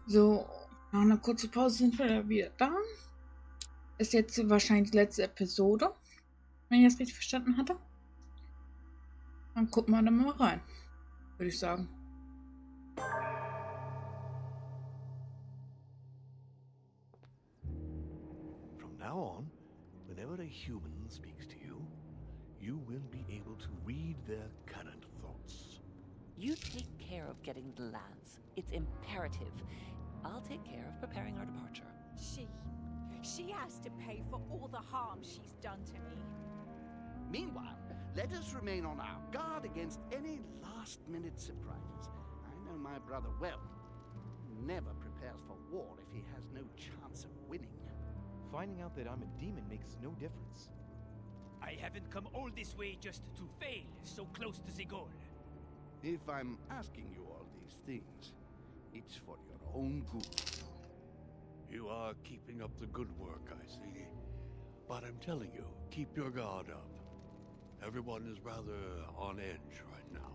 So, nach einer kurzen Pause sind wir da wieder da. Ist jetzt wahrscheinlich die letzte Episode, wenn ich das richtig verstanden hatte. Dann gucken wir da mal rein, würde ich sagen. From now on, whenever a human speaks to you, you will be able to read their current thoughts. You take care of getting the lands. It's imperative. I'll take care of preparing our departure. She has to pay for all the harm she's done to me. Meanwhile, let us remain on our guard against any last-minute surprises. I know my brother well. He never prepares for war if he has no chance of winning. Finding out that I'm a demon makes no difference. I haven't come all this way just to fail so close to the goal. If I'm asking you all these things, it's for your own good. You are keeping up the good work, I see. But I'm telling you, keep your guard up. Everyone is rather on edge right now.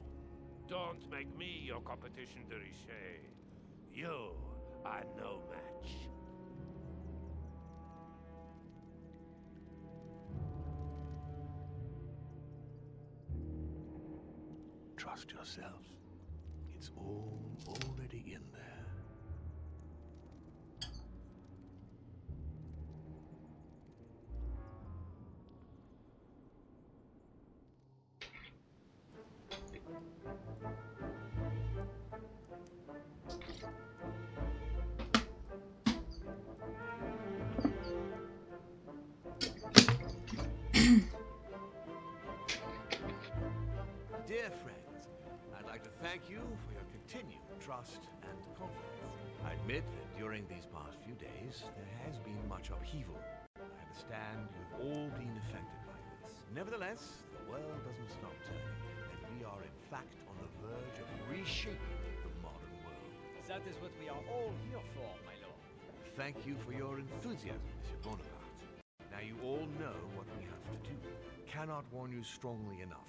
Don't make me your competition, de Richet. You are no match. Trust yourself. It's all already in there. Dear friends, I'd like to thank you for your continued trust and confidence. I admit that during these past few days, there has been much upheaval. I understand you've all been affected by this. Nevertheless, the world doesn't stop turning, and we are in fact on the verge of reshaping the modern world. That is what we are all here for, my lord. Thank you for your enthusiasm, Monsieur Bonaparte. Now you all know what we have to do. Cannot warn you strongly enough.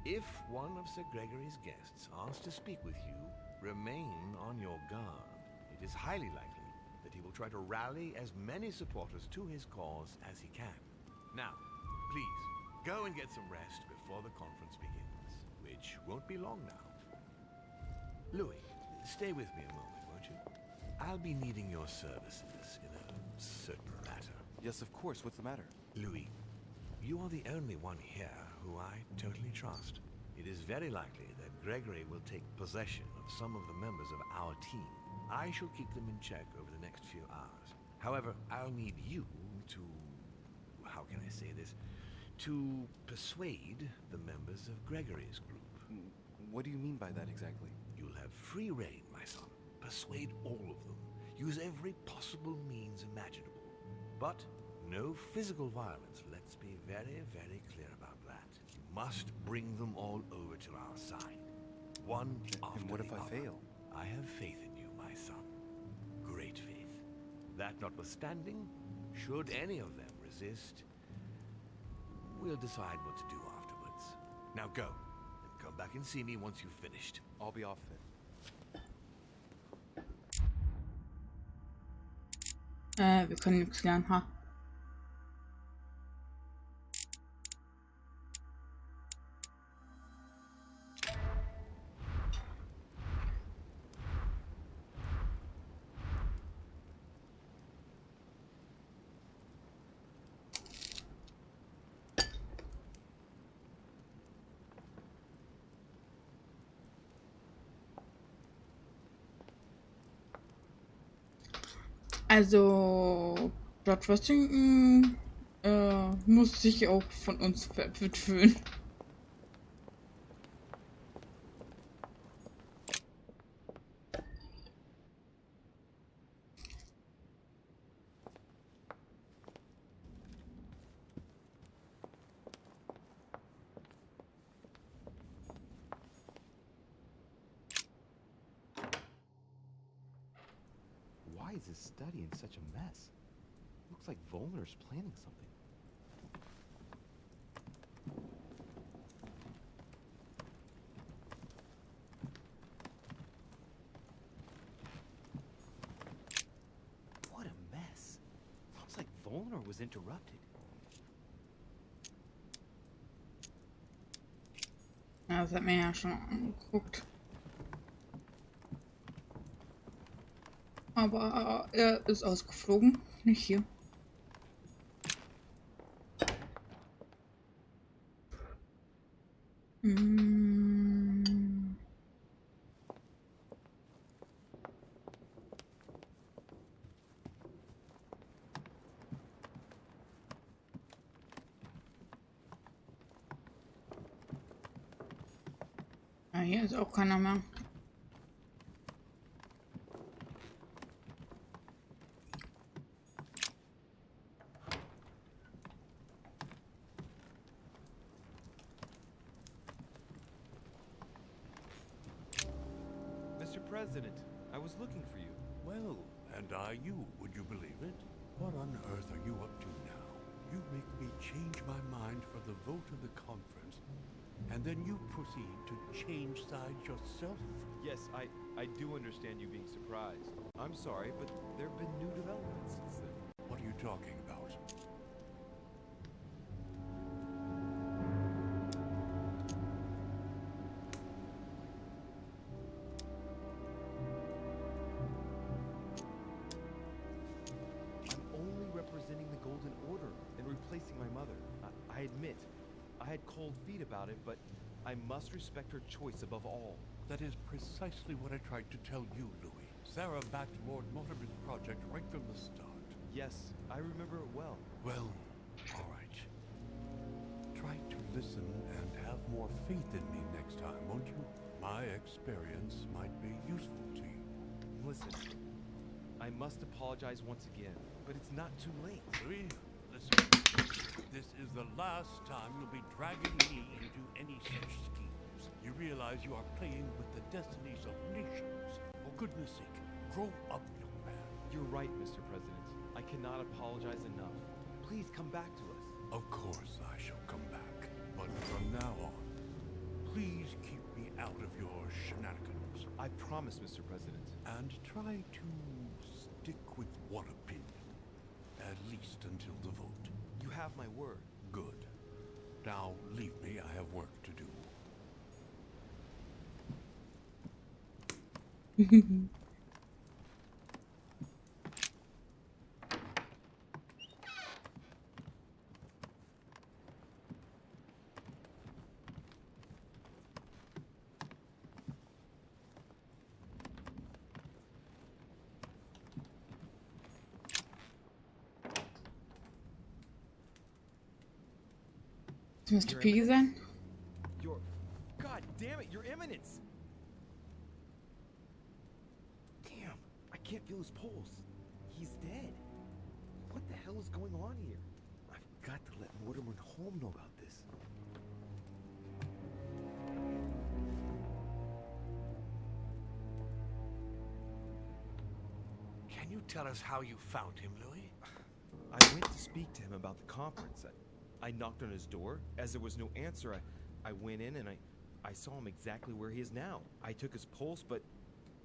If one of Sir Gregory's guests asks to speak with you, remain on your guard. It is highly likely that he will try to rally as many supporters to his cause as he can. Now, please, go and get some rest before the conference begins, which won't be long now. Louis, stay with me a moment, won't you? I'll be needing your services in a certain matter. Yes, of course. What's the matter? Louis, you are the only one here who I totally trust. It is very likely that Gregory will take possession of some of the members of our team. I shall keep them in check over the next few hours. However, I'll need you to... how can I say this? To persuade the members of Gregory's group. What do you mean by that exactly? You'll have free rein, my son. Persuade all of them. Use every possible means imaginable. But no physical violence. Let's be very, very clear about that. You must bring them all over to our side. One after And what if the I other. fail? I have faith in you, my son. Great faith. That notwithstanding, should any of them resist, we'll decide what to do afterwards. Now go, and come back and see me once you've finished. I'll be off then. Wir können nichts lernen, ha. Also, George Washington muss sich auch von uns veräppelt fühlen. Why is this study in such a mess? Looks like Volner's planning something. counter was interrupted. Ja, das hat mir ja schon angeguckt. Aber er ist ausgeflogen, nicht hier. Ja, hier ist auch keiner mehr. Mr. President, I was looking for you. Well, and are you, would you believe it? What on earth are you up to now? You make me change my mind for the vote of the conference, and then you proceed to change sides yourself? Yes, I do understand you being surprised. I'm sorry, but there have been new developments since then. What are you talking about? I'm only representing the Golden Order and replacing my mother. I admit, I had cold feet about it, but I must respect her choice above all. That is precisely what I tried to tell you, Louis. Sarah backed Lord Mortimer's project right from the start. Yes, I remember it well. Well, all right. Try to listen and have more faith in me next time, won't you? My experience might be useful to you. Listen, I must apologize once again, but it's not too late. Louis, listen. This is the last time you'll be dragging me into any such schemes. You realize you are playing with the destinies of nations. For goodness sake, grow up, young man. You're right, Mr. President. I cannot apologize enough. Please come back to us. Of course I shall come back. But from now on, please keep me out of your shenanigans. I promise, Mr. President. And try to stick with one opinion. At least until the vote. You have my word. Good. Now leave me, I have work to do. Mr. P sein? Your... God damn it, Your Eminence! Damn, I can't feel his pulse. He's dead. What the hell is going on here? I've got to let Mortimer and Holm know about this. Can you tell us how you found him, Louis? I went to speak to him about the conference. I knocked on his door. As there was no answer, I went in and I saw him exactly where he is now. I took his pulse, but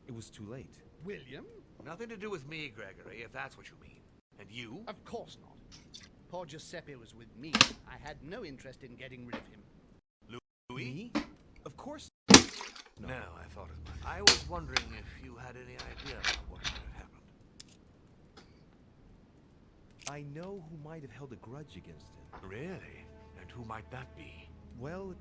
it was too late. William? Nothing to do with me, Gregory, if that's what you mean. And you? Of course not. Poor Giuseppe was with me. I had no interest in getting rid of him. Louis? Me? Of course. No, I thought as much. I was wondering if you had any idea about what might have happened. I know who might have held a grudge against him. Really? And who might that be? Well,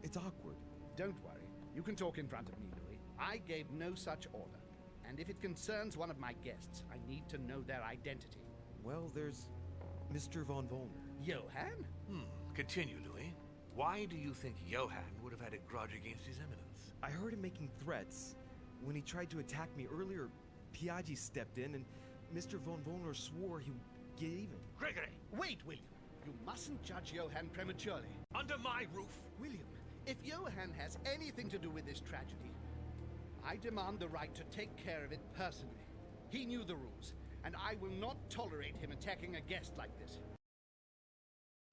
it's awkward. Don't worry. You can talk in front of me, Louis. I gave no such order. And if it concerns one of my guests, I need to know their identity. Well, there's Mr. von Vollner. Johann? Continue, Louis. Why do you think Johann would have had a grudge against His Eminence? I heard him making threats. When he tried to attack me earlier, Piaggi stepped in and Mr. von Vollner swore he would get even. Gregory! Wait, William. You mustn't judge Johann prematurely. Under my roof! William, if Johann has anything to do with this tragedy, I demand the right to take care of it personally. He knew the rules, and I will not tolerate him attacking a guest like this.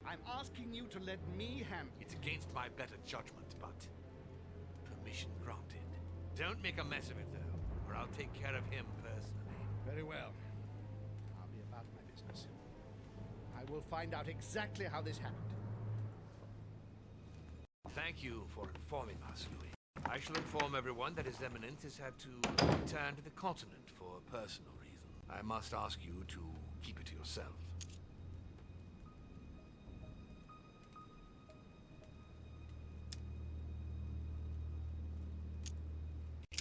I'm asking you to let me handle it. It's against my better judgment, but permission granted. Don't make a mess of it, though, or I'll take care of him personally. Very well. I'll be about my business. I will find out exactly how this happened. Thank you for informing us, Louis. I shall inform everyone that His Eminence has had to return to the continent for a personal reason. I must ask you to keep it to yourself.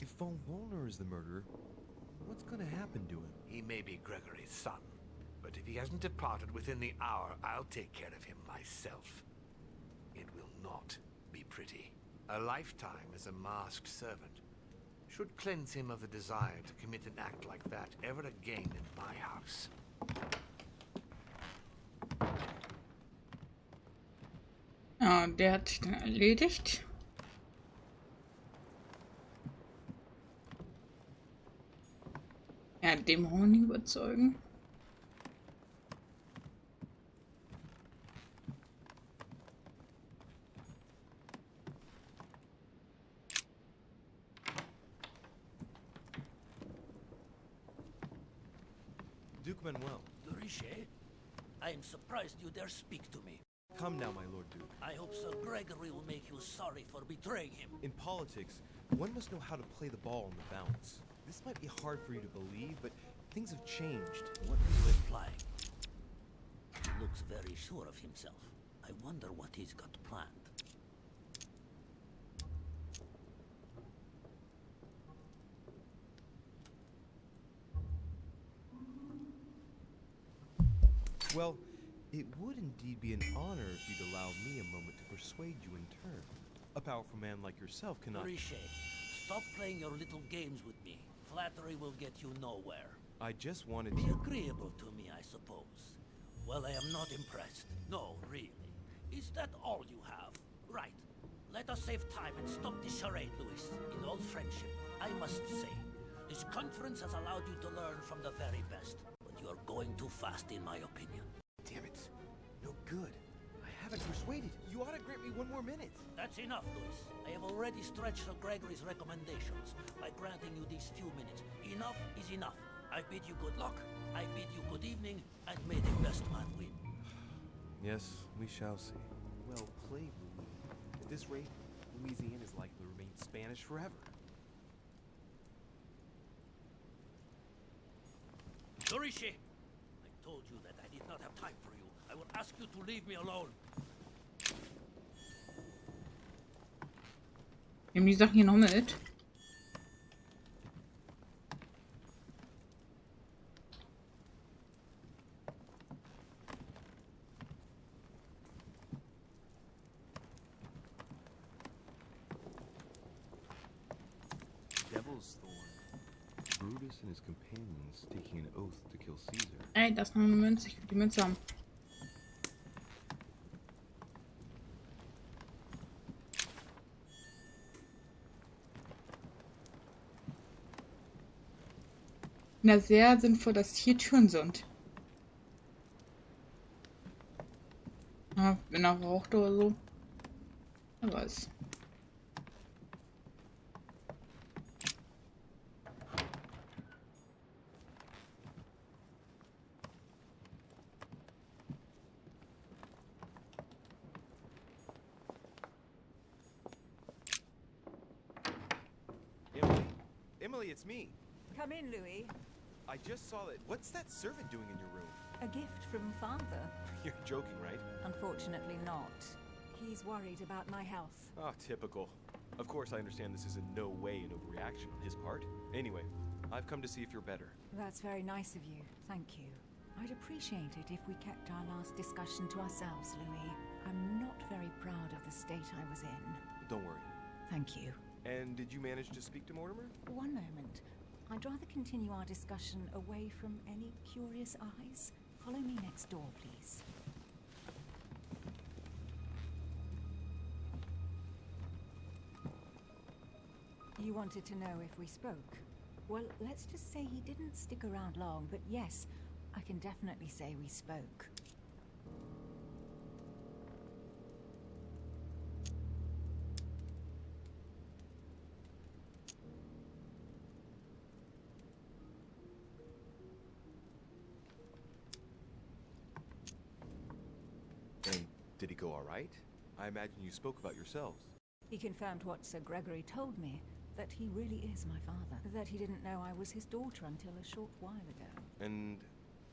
If Von Wollner is the murderer, what's gonna happen to him? He may be Gregory's son, but if he hasn't departed within the hour, I'll take care of him myself. It will not be pretty. A lifetime as a masked servant should cleanse him of the desire to commit an act like that ever again in my house. Ja, der hat sich dann erledigt. Ja, Dämonen überzeugen. Duke Manuel. Richet, I am surprised you dare speak to me. Come now, my Lord Duke. I hope Sir Gregory will make you sorry for betraying him. In politics, one must know how to play the ball on the bounce. This might be hard for you to believe, but things have changed. What are you implying? He looks very sure of himself. I wonder what he's got planned. Well, it would indeed be an honor if you'd allow me a moment to persuade you in turn. A powerful man like yourself cannot— Richet, stop playing your little games with me. Flattery will get you nowhere. I just wanted Be to— agreeable to me, I suppose. Well, I am not impressed. No, really. Is that all you have? Right. Let us save time and stop this charade, Louis. In all friendship, I must say, this conference has allowed you to learn from the very best. But you are going too fast, in my opinion. Damn it. No good. I haven't persuaded. You ought to grant me one more minute. That's enough, Louis. I have already stretched Sir Gregory's recommendations by granting you these few minutes. Enough is enough. I bid you good luck, I bid you good evening, and may the best man win. Yes, we shall see. Well played, Louis. At this rate, Louisiana is likely to remain Spanish forever. Richet, I told you that I did not have time for you. I will ask you to leave me alone. Nehmen die Sachen hier noch mit. Devil's Thorn. Brutus and his companions taking an oath to kill Caesar. Ey, das ist noch eine Münze. Ich will die Münze haben. Na, sehr sinnvoll, dass hier Türen sind. Ja, wenn er raucht oder so. Wer weiß. Emily, it's me. Come in, Louis. I just saw that. What's that servant doing in your room? A gift from Father. You're joking, right? Unfortunately not. He's worried about my health. Ah, typical. Of course, I understand this is in no way an overreaction on his part. Anyway, I've come to see if you're better. That's very nice of you. Thank you. I'd appreciate it if we kept our last discussion to ourselves, Louis. I'm not very proud of the state I was in. Don't worry. Thank you. And did you manage to speak to Mortimer? One moment. I'd rather continue our discussion away from any curious eyes. Follow me next door, please. You wanted to know if we spoke? Well, let's just say he didn't stick around long, but yes, I can definitely say we spoke. go all right? I imagine you spoke about yourselves. He confirmed what Sir Gregory told me, that he really is my father, that he didn't know I was his daughter until a short while ago. And,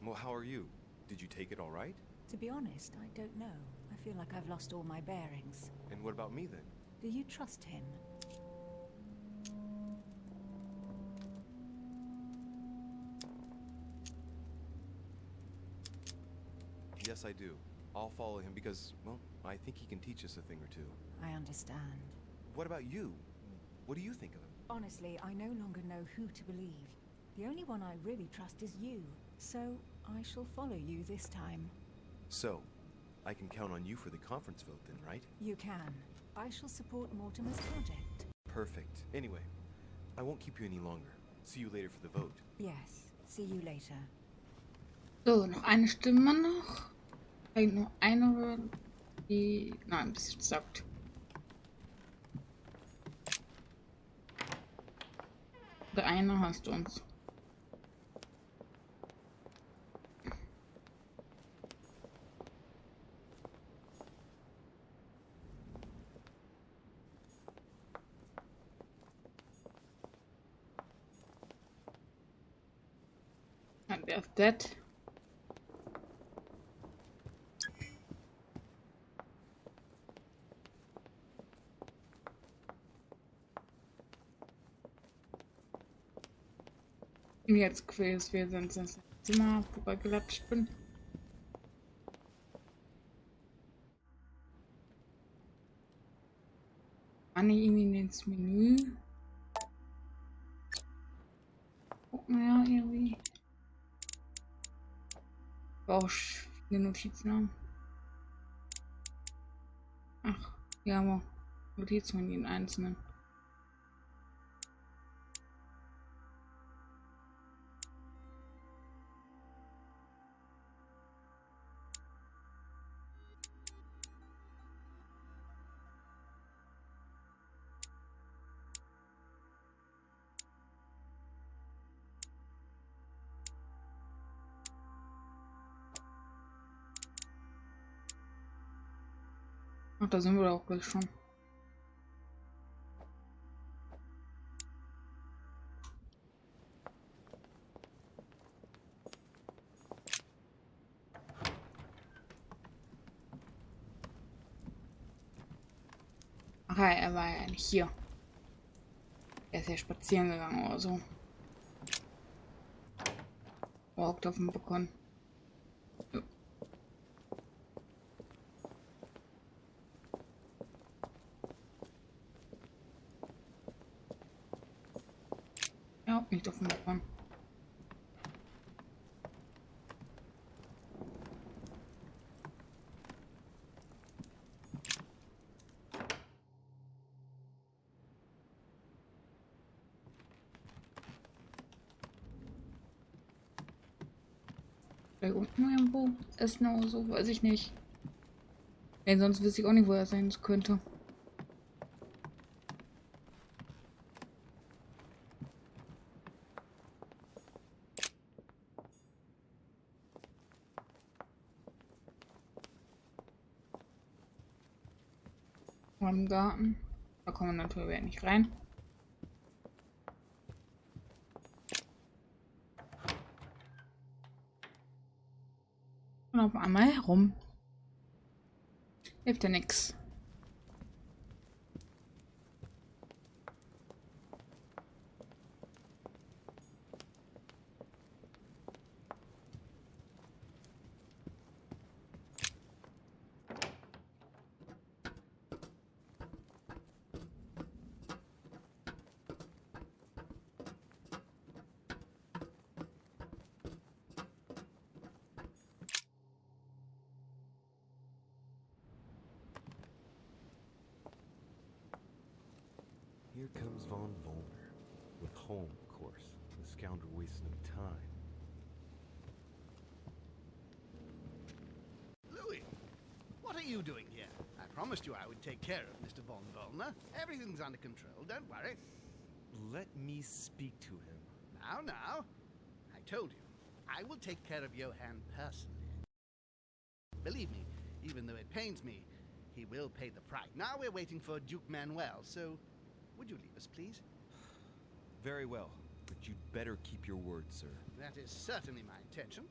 well, how are you? Did you take it all right? To be honest, I don't know. I feel like I've lost all my bearings. And what about me then? Do you trust him? Yes, I do. I'll follow him because, well, I think he can teach us a thing or two. I understand. What about you? What do you think of him? Honestly, I no longer know who to believe. The only one I really trust is you. So, I shall follow you this time. So, I can count on you for the conference vote then, right? You can. I shall support Mortimer's project. Perfect. Anyway, I won't keep you any longer. See you later for the vote. Yes, see you later. So, noch eine Stimme noch. Eigentlich nur eine, die... Nein, ein bisschen sagt. Der eine hast uns. And there's that. Jetzt quälst wir sind ins Zimmer rübergelatscht bin. Kann ich irgendwie ins Menü? Gucken wir ja irgendwie. Auch viele Notizen haben. Ach, hier haben wir Notizen von jedem Einzelnen. Ach, da sind wir auch gleich schon. Ach ja, er war ja nicht hier. Er ist ja spazieren gegangen oder so. Überhaupt auf dem Balkon. Ja, nicht auf dem Balkon. Vielleicht unten irgendwo essen oder so, weiß ich nicht. Denn sonst wüsste ich auch nicht, wo er sein könnte. Im Garten. Da kommen wir natürlich nicht rein. Und auf einmal herum. Hilft ja nix. Here comes Von Volner. With home, of course. The scoundrel wastes no time. Louis, what are you doing here? I promised you I would take care of Mr. Von Volner. Everything's under control, don't worry. Let me speak to him. Now. I told you, I will take care of Johann personally. Believe me, even though it pains me, he will pay the price. Now we're waiting for Duke Manuel, so would you leave us, please? Very well, but you'd better keep your word, sir. That is certainly my intention.